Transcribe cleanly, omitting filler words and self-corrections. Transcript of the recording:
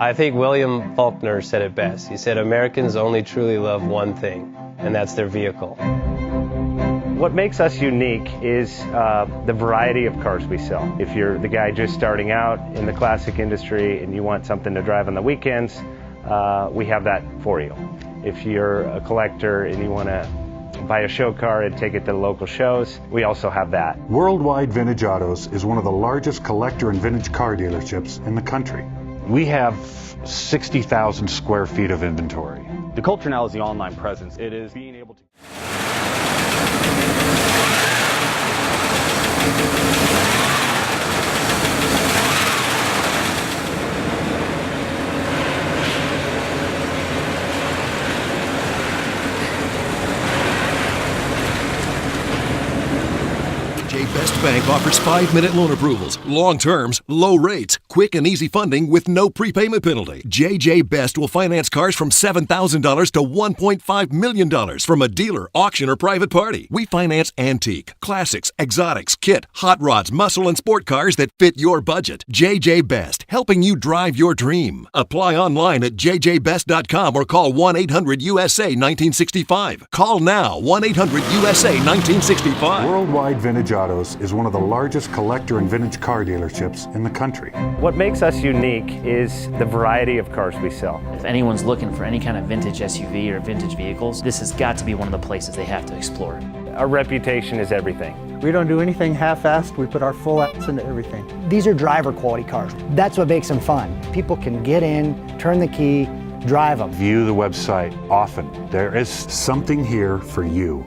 I think William Faulkner said it best. He said, Americans only truly love one thing, and that's their vehicle. What makes us unique is the variety of cars we sell. If you're the guy just starting out in the classic industry and you want something to drive on the weekends, we have that for you. If you're a collector and you want to buy a show car and take it to the local shows, we also have that. Worldwide Vintage Autos is one of the largest collector and vintage car dealerships in the country. We have 60,000 square feet of inventory. The culture now is the online presence. It is being able to... Best Bank offers 5-minute loan approvals, long terms, low rates, quick and easy funding with no prepayment penalty. JJ Best will finance cars from $7,000 to $1.5 million from a dealer, auction, or private party. We finance antique, classics, exotics, kit, hot rods, muscle, and sport cars that fit your budget. JJ Best, helping you drive your dream. Apply online at jjbest.com or call 1-800-USA-1965. Call now, 1-800-USA-1965. Worldwide Vintage Autos is one of the largest collector and vintage car dealerships in the country. What makes us unique is the variety of cars we sell. If anyone's looking for any kind of vintage SUV or vintage vehicles, this has got to be one of the places they have to explore. Our reputation is everything. We don't do anything half-assed. We put our full ass into everything. These are driver quality cars. That's what makes them fun. People can get in, turn the key, drive them. View the website often. There is something here for you.